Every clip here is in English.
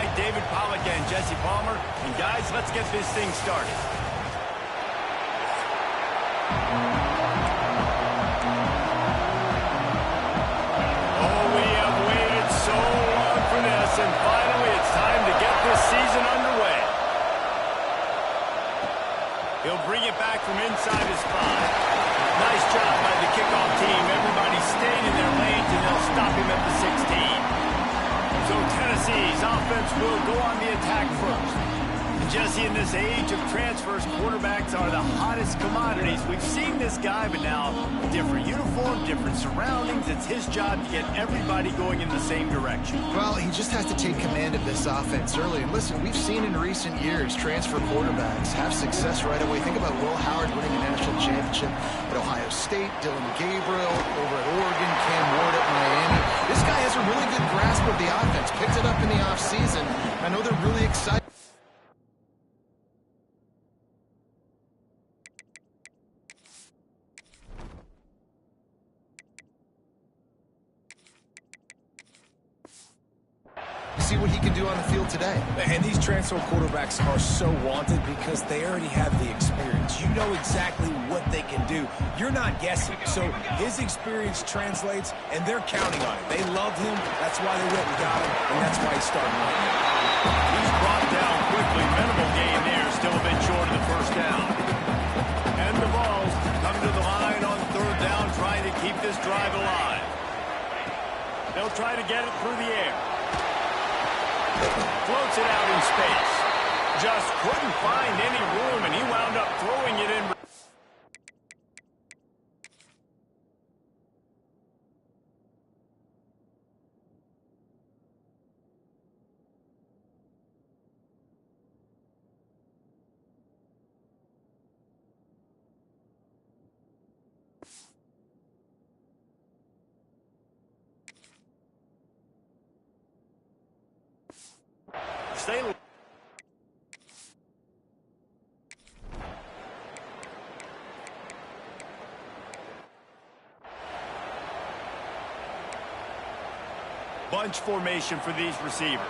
right, David Pollack and Jesse Palmer. And guys, let's get this thing started. Oh, we have waited so long for this, and finally it's time to get this season underway. He'll bring it back from inside his 5. Nice job by the kickoff team. Everybody staying in their lanes, and they'll stop him at the 16. So Tennessee's offense will go on the attack first. And Jesse, in this age of transfers, quarterbacks are the hottest commodities. We've seen this guy, but now different uniform, different surroundings. It's his job to get everybody going in the same direction. Well, he just has to take command of this offense early. And listen, we've seen in recent years transfer quarterbacks have success right away. Think about Will Howard winning a national championship at Ohio State, Dylan Gabriel over at Oregon, Cam Ward at Miami. This guy has a really good grasp of the offense, picked it up in the offseason. I know they're really excited. See what he can do on the field today. And these transfer quarterbacks are so wanted because they already have the experience. You know exactly what they can do. You're not guessing. So his experience translates, and they're counting on it. They love him. That's why they went and got him, and that's why he's starting right now. He's brought down quickly. Minimal gain there. Still a bit short of the first down. And the Vols come to the line on 3rd down, trying to keep this drive alive. They'll try to get it through the air. Floats it out in space. Just couldn't find any room, and he wound up throwing it in. Stay. Bunch formation for these receivers.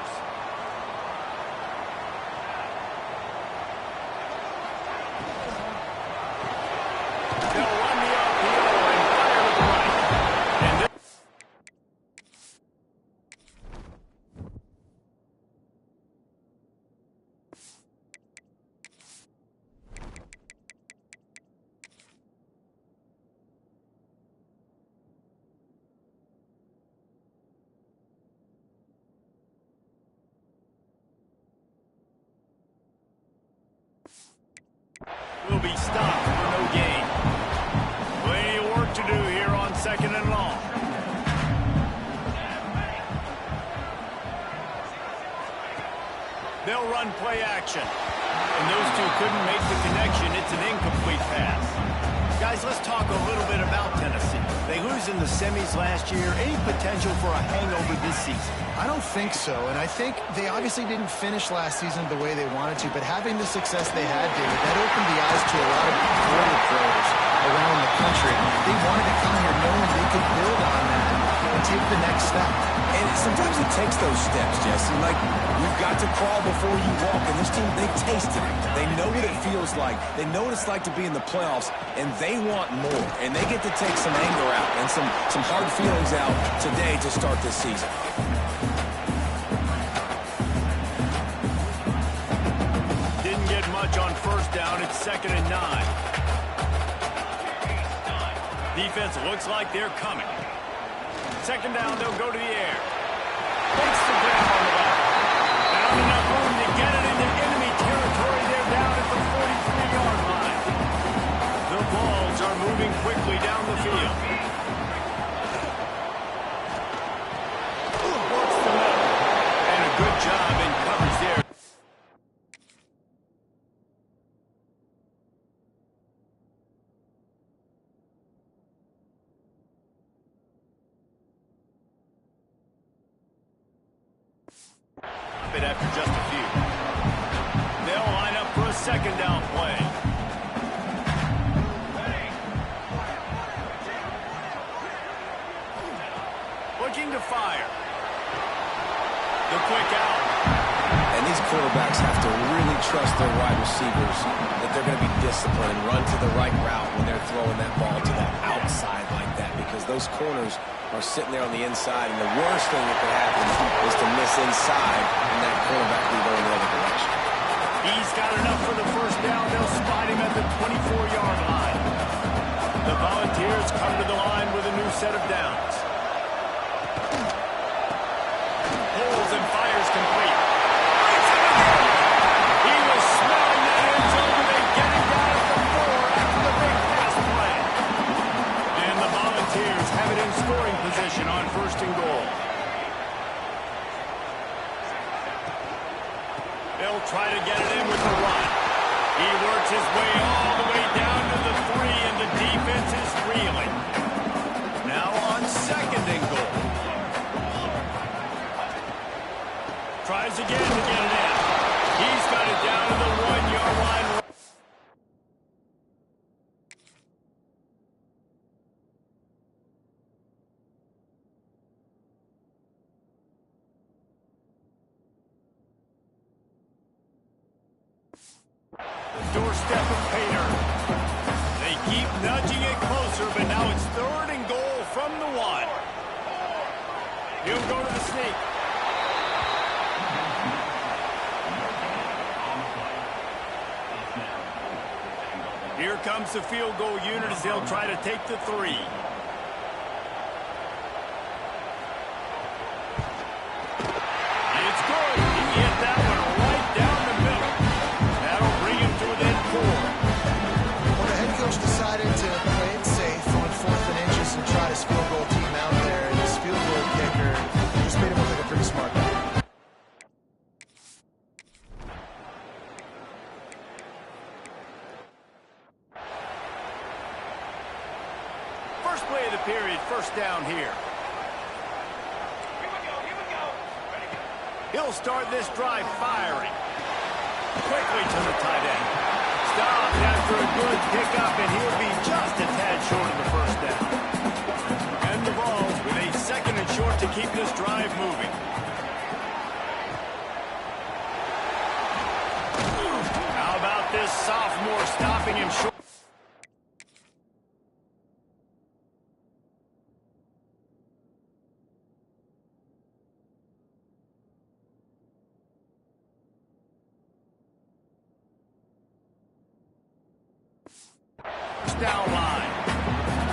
They'll run the upfield and fire to the right. And will be stopped for no gain. Plenty of work to do here on 2nd and long. They'll run play action. And those two couldn't make the connection. It's an incomplete pass. Guys, let's talk a little bit about Tennessee. They lose in the semis last year. Any potential for a hangover this season? I don't think so, and I think they obviously didn't finish last season the way they wanted to, but having the success they had, David, that opened the eyes to a lot of border pros around the country. They wanted to come here knowing they could build on that and take the next step. And sometimes it takes those steps, Jesse. Like, you've got to crawl before you walk, and this team, they've tasted it. They know what it feels like. They know what it's like to be in the playoffs, and they want more. And they get to take some anger out and some hard feelings out today to start this season. Didn't get much on 1st down. It's 2nd and 9. Defense looks like they're coming. 2nd down, they'll go to the air. Takes the grab on the left. Found enough room to get it into enemy territory. They're down at the 43-yard line. The Vols are moving quickly down the field. Works the middle. And a good job in coverage there. After just a few. They'll line up for a 2nd down play. Looking to fire. The quick out. quarterbacks have to really trust their wide receivers that they're going to be disciplined and run to the right route when they're throwing that ball to the outside like that, because those corners are sitting there on the inside, and the worst thing that could happen is to miss inside and that quarterback be going the other direction. He's got enough for the first down. They'll spot him at the 24-yard line. The Volunteers come to the line with a new set of downs. Pulls and fires complete. He was smelling that end zone, and they get him down at the 4 after the big pass play. And the Volunteers have it in scoring position on 1st and goal. They'll try to get it in with the run. He works his way all the way down to the 3, and the defense is reeling. Now on 2nd and goal. Tries again to get it in. He's got it down to the 1-yard line. The doorstep of Pater. They keep nudging it closer, but now it's 3rd and goal from the 1. He'll go to the sneak. Here comes the field goal unit as they'll try to take the 3. It's good. He hit that one right down the middle. That'll bring him to within 4. Well, the head coach decided to play it safe on 4th and inches and try his field goal team out there. And his field goal kicker just made him look like a pretty smart guy. First play of the period, 1st down here. He'll start this drive firing. Quickly to the tight end. Stops after a good pickup, and he'll be just a tad short of the 1st down. And the ball with a 2nd and short to keep this drive moving. How about this sophomore stopping him short? Down line.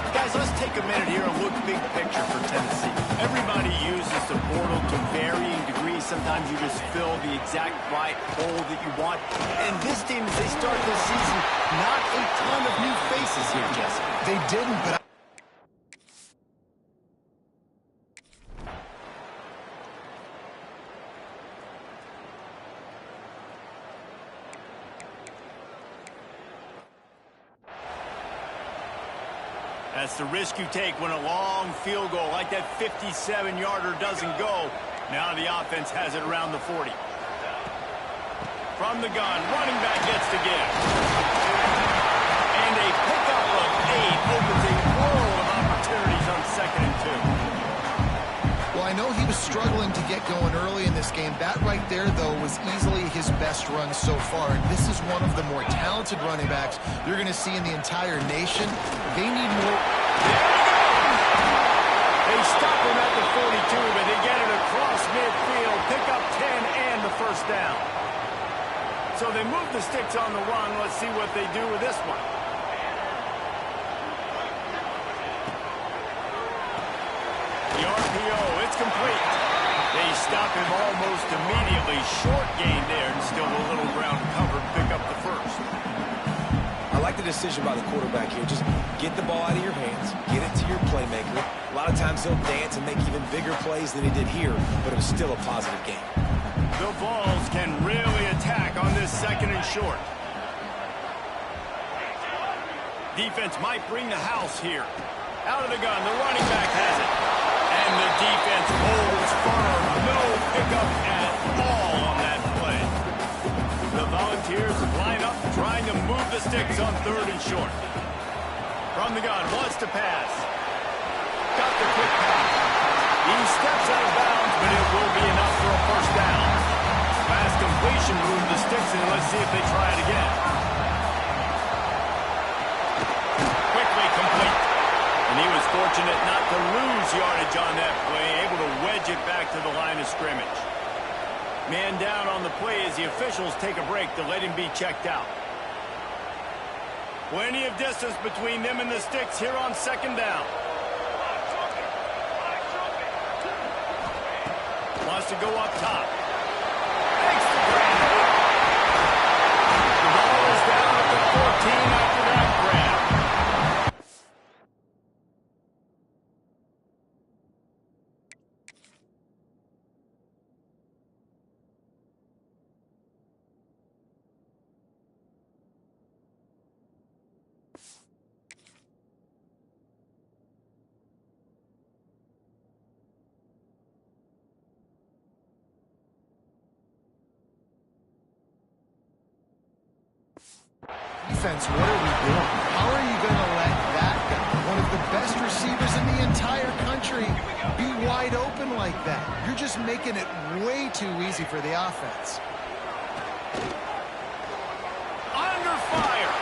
Guys, let's take a minute here and look big picture for Tennessee. Everybody uses the portal to varying degrees. Sometimes you just fill the exact right hole that you want. And this team, as they start this season, not a ton of new faces here, Jesse. They didn't, but That's the risk you take when a long field goal like that 57-yarder doesn't go. Now the offense has it around the 40. From the gun, running back gets the give. And a pickup of 8 opens a world of opportunities on 2nd and 2. well, I know he was struggling to get going early in this game. That right there, though, was easily his best run so far. And this is one of the more talented running backs you're going to see in the entire nation. They need more. There we go! They stop him at the 42, but they get it across midfield, pick up 10 and the 1st down. So they move the sticks on the run. Let's see what they do with this one. The RPO, it's complete. They stop him almost immediately. Short gain there, and still a little ground covered. Pick up the 1st. I like the decision by the quarterback here. Just get the ball out of your hands, get it to your playmaker. A lot of times he'll dance and make even bigger plays than he did here, but it was still a positive game. The Vols can really attack on this 2nd and short. Defense might bring the house here. Out of the gun, the running back has it. And the defense holds firm. No pickup at all on that play. The Volunteers line up trying to move the sticks on 3rd and short. From the gun, wants to pass. Got the quick pass. He steps out of bounds, but it will be enough for a 1st down. Pass complete completion moved the sticks, and let's see if they try it again. Quickly complete. And he was fortunate not to lose yardage on that play, able to wedge it back to the line of scrimmage. Man down on the play as the officials take a break to let him be checked out. Plenty of distance between them and the sticks here on second down. Wants to go up top. Thanks to Brandon. The ball is down at the 14 after that grab. Defense, what are we doing? How are you going to let that guy, one of the best receivers in the entire country, be wide open like that? You're just making it way too easy for the offense. Under fire.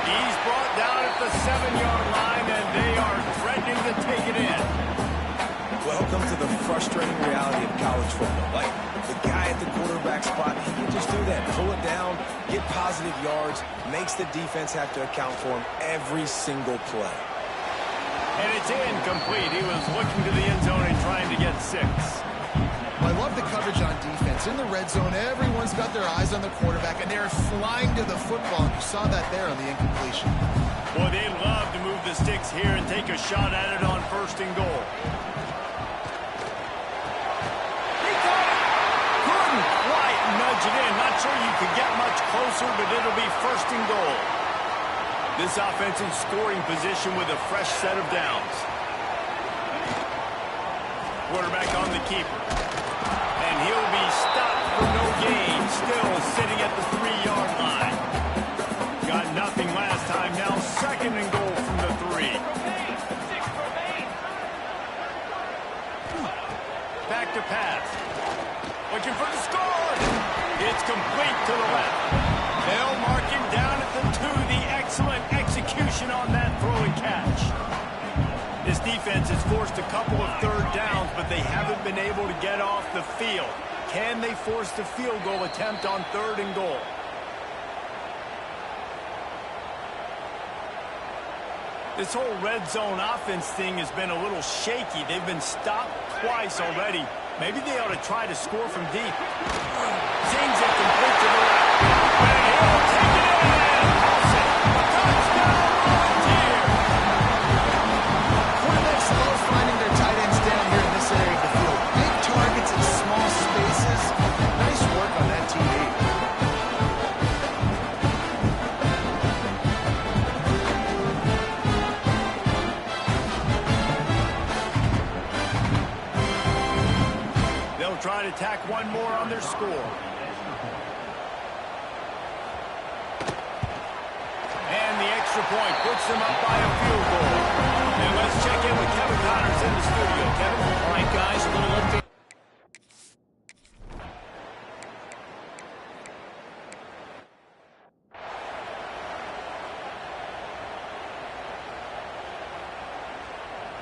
He's brought down at the 7-yard line, and they are threatening to take it in. Welcome to the frustrating reality of college football. Like, the guy at the quarterback spot, he can just do that. Pull it down, get positive yards, makes the defense have to account for him every single play. And it's incomplete. He was looking to the end zone and trying to get 6. Well, I love the coverage on defense. In the red zone, everyone's got their eyes on the quarterback, and they're flying to the football. You saw that there on the incompletion. Boy, they'd love to move the sticks here and take a shot at it on 1st and goal. Nudge it in. Not sure you could get much closer, but it'll be 1st and goal. This offense in scoring position with a fresh set of downs. Quarterback on the keeper. And he'll be stopped for no gain. Still sitting at the 3-yard line. Got nothing last time. Now 2nd and goal from the 3. Back to pass. Looking for the score. It's complete to the left. They'll mark him down at the 2. The excellent execution on that throw and catch. This defense has forced a couple of 3rd downs, but they haven't been able to get off the field. Can they force the field goal attempt on 3rd and goal? This whole red zone offense thing has been a little shaky. They've been stopped twice already. Maybe they ought to try to score from deep. Zings it complete to the left. And he'll take it in and toss it. Touchdown, Volunteer! Boy, they're slow finding their tight ends down here in this area of the field. Big targets in small spaces. Nice work on that TV. Try to tack one more on their score. And the extra point puts them up by a field goal. And let's check in with Kevin Connors in the studio. Kevin? All right, guys, a little update.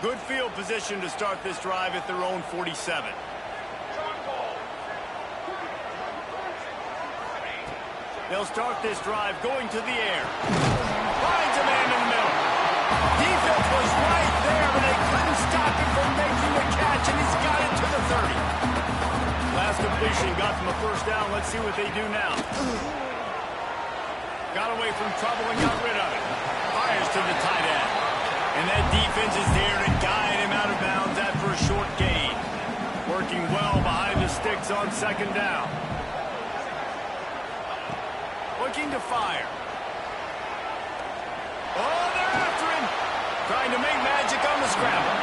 Good field position to start this drive at their own 47. They'll start this drive going to the air. Finds a man in the middle. Defense was right there, but they couldn't stop him from making the catch, and he's got it to the 30. Last completion got them a 1st down. Let's see what they do now. Got away from trouble and got rid of it. Fires to the tight end. And that defense is there to guide him out of bounds after a short gain. Working well behind the sticks on 2nd down. Looking to fire. Oh, they're after him. Trying to make magic on the scramble.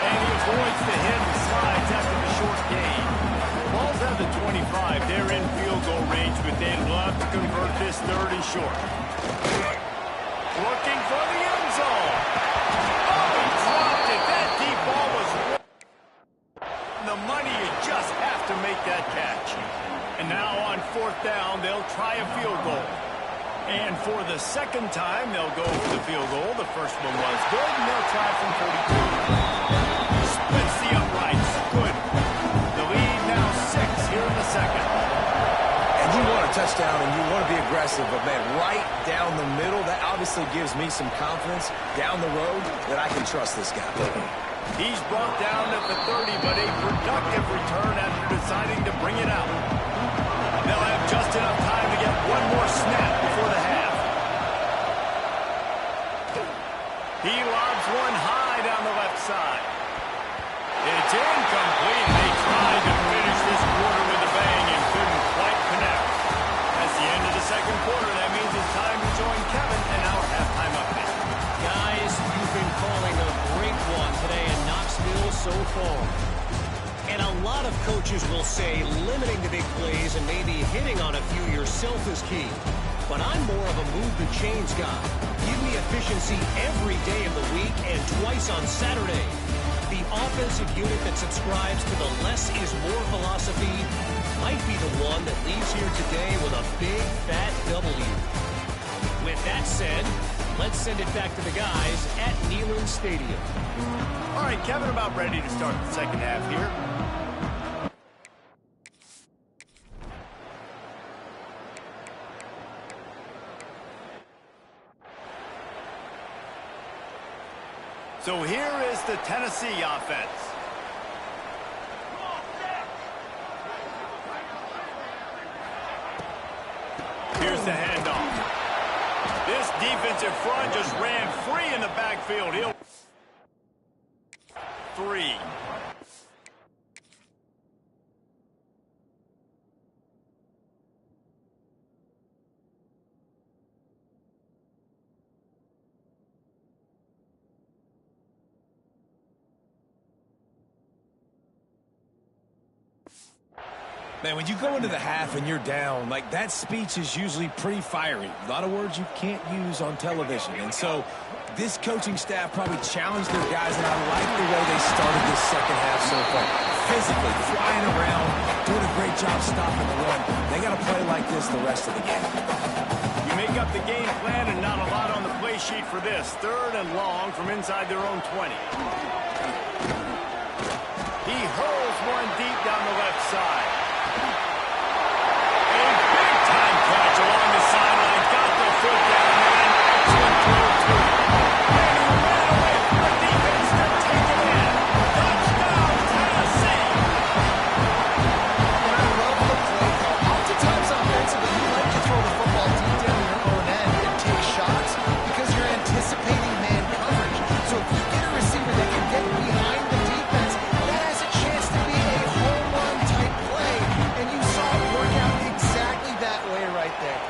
And he avoids the hit and slides after the short gain. Ball's at the 25. They're in field goal range, but they'd love to convert this 3rd and short. Looking for the end zone. Oh, he dropped it. That deep ball was the money. You just have to make that catch. And now on 4th down, they'll try a field goal. And for the second time, they'll go for the field goal. The first one was good, and they'll try from 42. Splits the uprights. Good. The lead now 6 here in the second. And you want a touchdown, and you want to be aggressive, but, man, right down the middle, that obviously gives me some confidence down the road that I can trust this guy. He's brought down at the 30, but a productive return after deciding to bring it out. They'll have just enough time to get one more snap before the half. He lobs one high down the left side. It's incomplete. They tried to finish this quarter with a bang and couldn't quite connect. That's the end of the second quarter. That means it's time to join Kevin and our halftime update. Guys, you've been calling a great one today in Knoxville so far. And a lot of coaches will say limiting the big plays and maybe hitting on a few yourself is key. But I'm more of a move the chains guy. Give me efficiency every day of the week and twice on Saturday. The offensive unit that subscribes to the less is more philosophy might be the one that leaves here today with a big fat W. With that said, let's send it back to the guys at Neyland Stadium. All right, Kevin, about ready to start the second half here. So here is the Tennessee offense. Here's the handoff. This defensive front just ran free in the backfield. He'll 3. Man, when you go into the half and you're down, like, that speech is usually pretty fiery. A lot of words you can't use on television. And so this coaching staff probably challenged their guys, and I like the way they started this second half so far. Physically, flying around, doing a great job stopping the run. They got to play like this the rest of the game. You make up the game plan and not a lot on the play sheet for this. 3rd and long from inside their own 20. He hurls one deep down the left side. Catch along the sideline, got the foot down, and an excellent throw to it. And he ran away from the defense to take it in. Touchdown, Tennessee! And I love the play call. Oftentimes offensively, you like to throw the football deep down your own end and take shots because you're anticipating man coverage. So if you get a receiver that can get behind the defense, that has a chance to be a home run type play. And you saw it work out exactly that way right there.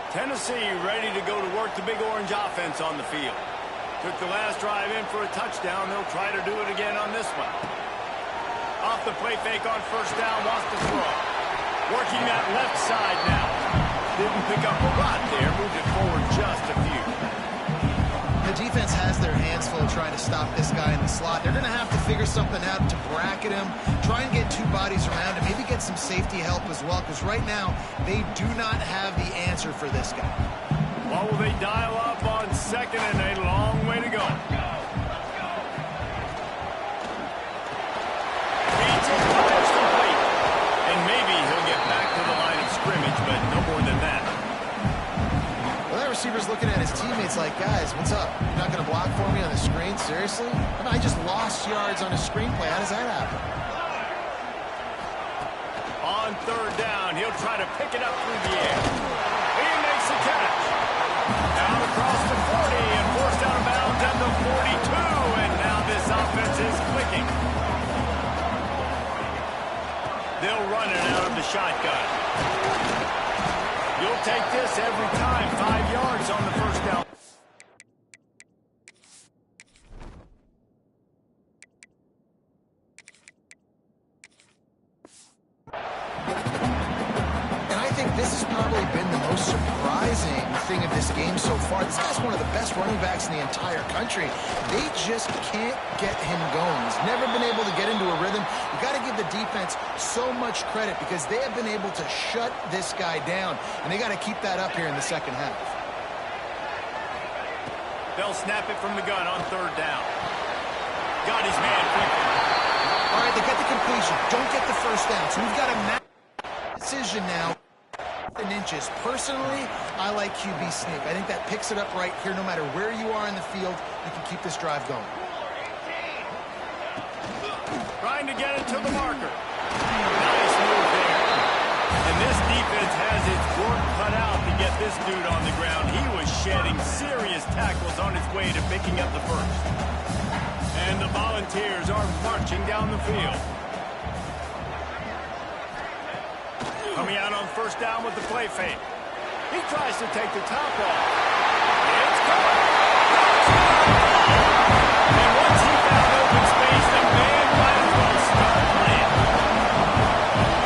Tennessee ready to go to work the Big Orange offense on the field. Took the last drive in for a touchdown. They'll try to do it again on this one. Off the play fake on first down, wants to throw. Working that left side now. Didn't pick up a lot there, moved it forward just a few. The defense has their hands full trying to stop this guy in the slot. They're going to have to figure something out to bracket him, try and get 2 bodies around him, maybe get some safety help as well, because right now they do not have the answer for this guy. What will they dial up on second and a long way to go? Beats it, fires complete. And maybe he'll get back to the line of scrimmage, but no more than that. Well, that receiver's looking at his teammates like, guys, what's up? You're not going to block for me on the screen? Seriously? I mean, I just lost yards on a screenplay. How does that happen? On third down, he'll try to pick it up through the air. He makes the catch. Down across the 40 and forced out of bounds at the 42. And now this offense is clicking. They'll run it out of the shotgun. You'll take this every time. 5 yards on the first down. This has probably been the most surprising thing of this game so far. This guy's one of the best running backs in the entire country. They just can't get him going. He's never been able to get into a rhythm. You got to give the defense so much credit because they have been able to shut this guy down, and they got to keep that up here in the second half. They'll snap it from the gun on third down. Got his man flipping. All right, they get the completion. Don't get the first down. So we've got a decision now. Inches. Personally, I like QB sneak. I think that picks it up right here. No matter where you are in the field, you can keep this drive going. Trying to get it to the marker. Nice move there. And this defense has its work cut out to get this dude on the ground. He was shedding serious tackles on his way to picking up the first. And the Volunteers are marching down the field. Coming out on first down with the play fake. He tries to take the top off. It's caught. And once he found open space, the man might as well start playing.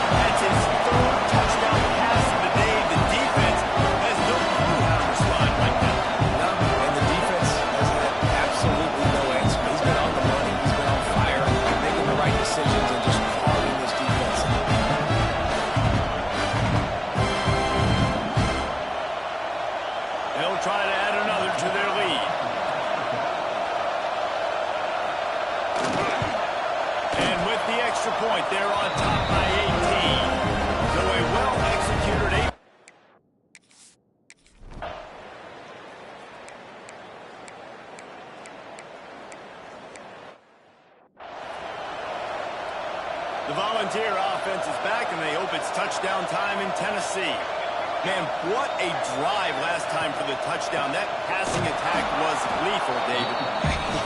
That's his third touchdown pass of the day. The defense has no clue how to respond like that. No, and the defense has had absolutely no answer. He's been on the money. He's been on fire, making the right decisions and just carving this defense. They'll try to add another to their lead. And with the extra point, they're on top by 18. So a well-executed 8. The Volunteer offense is back, and they hope it's touchdown time in Tennessee. Man, what a drive last time for the touchdown. That passing attack was lethal, David.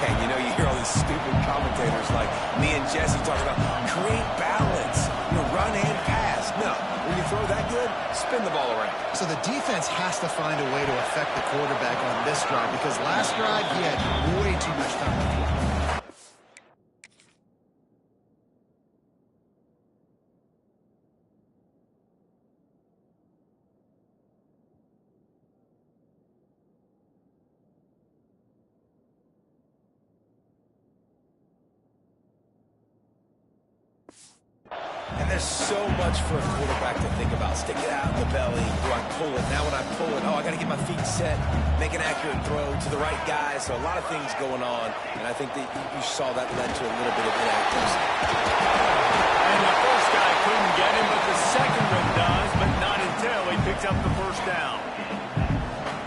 Yeah, you know, you hear all these stupid commentators like me and Jesse talking about create balance, run and pass. No, when you throw that good, spin the ball around. So the defense has to find a way to affect the quarterback on this drive because last drive he had way too much time to throw. And there's so much for a quarterback to think about. Stick it out in the belly. Do I pull it? Now when I pull it, I got to get my feet set, make an accurate throw to the right guy. So a lot of things going on, and I think that you saw that led to a little bit of inaccuracy. And the first guy couldn't get him, but the second one does, but not until he picks up the first down.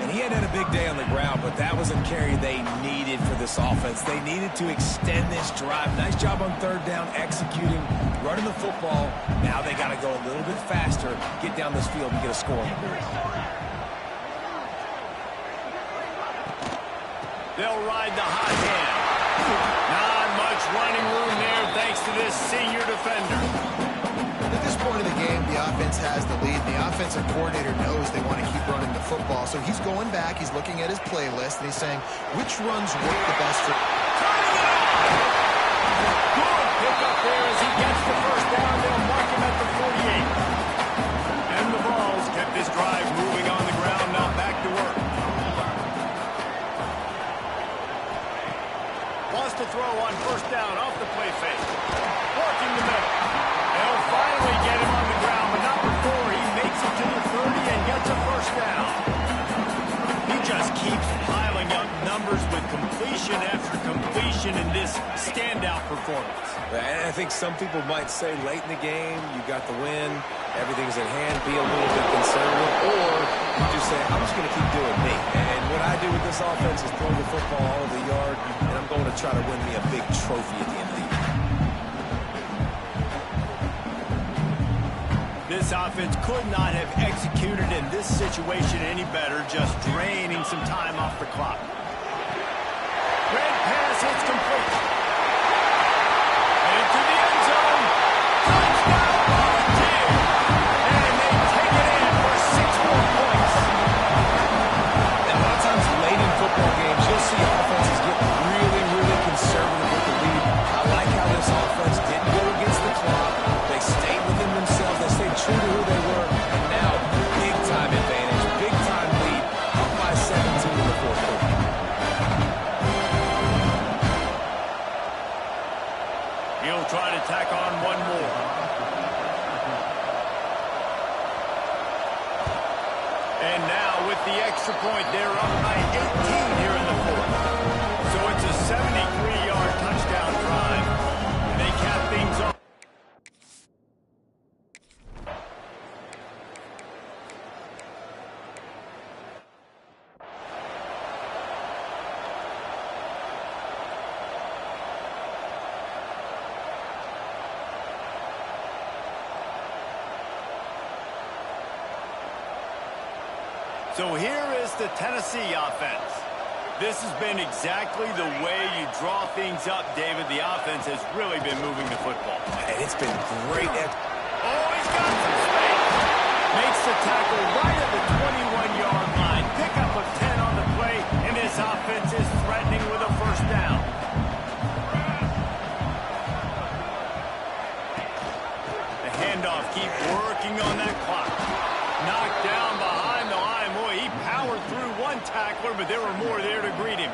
And he had a big day on the ground, but that was a carry they needed for this offense. They needed to extend this drive. Nice job on third down, executing, running the football. Now they got to go a little bit faster, get down this field and get a score on the board. They'll ride the hot hand. Not much running room there thanks to this senior defender. At this point of the game, the offense has the lead. The offensive coordinator knows they want to keep running the football. So he's going back, he's looking at his playlist, and he's saying, which runs work the best for... Turning it on! Good pick up there as he gets the first down. They'll mark him at the 48. And the Vols kept this drive moving on the ground, now back to work. Wants to throw on first down off the play fake. Working the middle. They'll finally get him on the ground, but not before he makes it to the 30 and gets a first down. He just keeps piling up numbers with completion after completion in this standout performance. And I think some people might say late in the game, you got the win, everything's at hand, be a little bit conservative, or you just say, I'm just going to keep doing me. And what I do with this offense is throw the football all over the yard, and I'm going to try to win me a big trophy at the end of the year. This offense could not have executed in this situation any better, just draining some time off the clock. Red pass hits complete. Into the end zone. Touchdown, Volunteer! And they take it in for 6 points. extra point. They're up by 18 here in the fourth. So it's a 73-yard touchdown drive. And they cap things off. So here is the Tennessee offense. This has been exactly the way you draw things up, David. The offense has really been moving the football. And it's been great. Oh, he's got some space. Makes the tackle right at the 21-yard line. Pickup of 10 on the play, and this offense is threatening with a first down. The handoff, keep working on that clock. Knocked down behind the line. Boy, he powered through one tackler, but there were more there to greet him.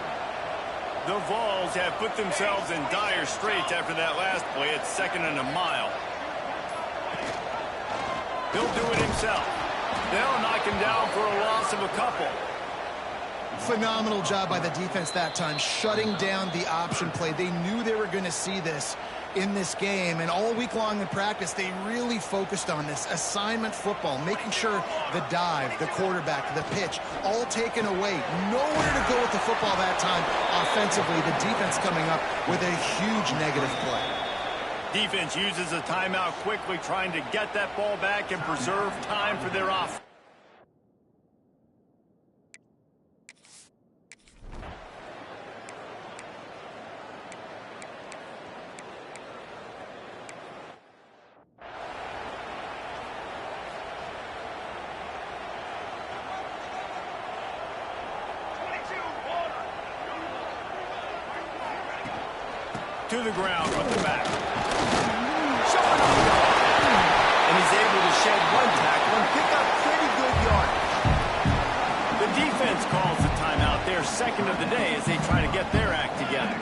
The Vols have put themselves in dire straits after that last play. It's 2nd and a mile. He'll do it himself. They'll knock him down for a loss of a couple. Phenomenal job by the defense that time, shutting down the option play. They knew they were going to see this in this game, and all week long in practice, they really focused on this assignment football, making sure the dive, the quarterback, the pitch, all taken away. Nowhere to go with the football that time offensively. The defense coming up with a huge negative play. Defense uses a timeout quickly, trying to get that ball back and preserve time for their offense. To the ground with the back. Showing up. And he's able to shed one tackle and pick up pretty good yardage. The defense calls the timeout. Their 2nd of the day as they try to get their act together.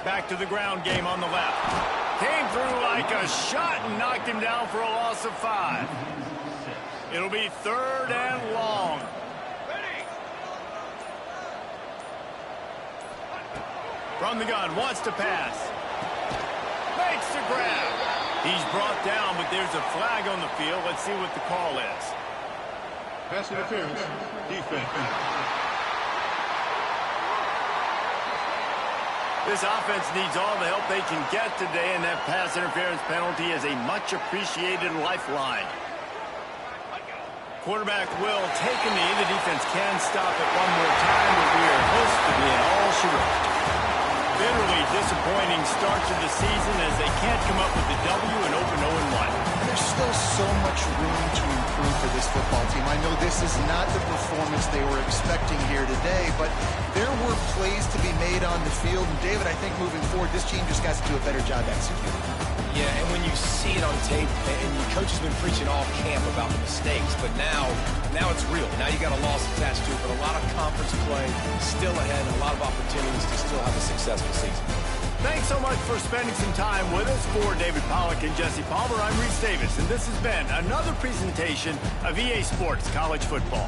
Back to the ground game on the left. Came through like a shot and knocked him down for a loss of 5. It'll be 3rd and long. From the gun, wants to pass. Makes the grab. He's brought down, but there's a flag on the field. Let's see what the call is. Pass interference. Defense. This offense needs all the help they can get today, and that pass interference penalty is a much-appreciated lifeline. Quarterback will take a knee. The defense can stop it one more time, but we are close to being all she wrote. Bitterly disappointing start to the season as they can't come up with the W and open 0-1. There's still so much room to improve for this football team. I know this is not the performance they were expecting here today, but there were plays to be made on the field. And David, I think moving forward, this team just got to do a better job executing. Yeah, and when you see it on tape, and your coach has been preaching all camp about the mistakes, but now it's real. Now you got a loss attached to it, but a lot of conference play still ahead, and a lot of opportunities to still have a successful season. Thanks so much for spending some time with us. For David Pollack and Jesse Palmer, I'm Reese Davis, and this has been another presentation of EA Sports College Football.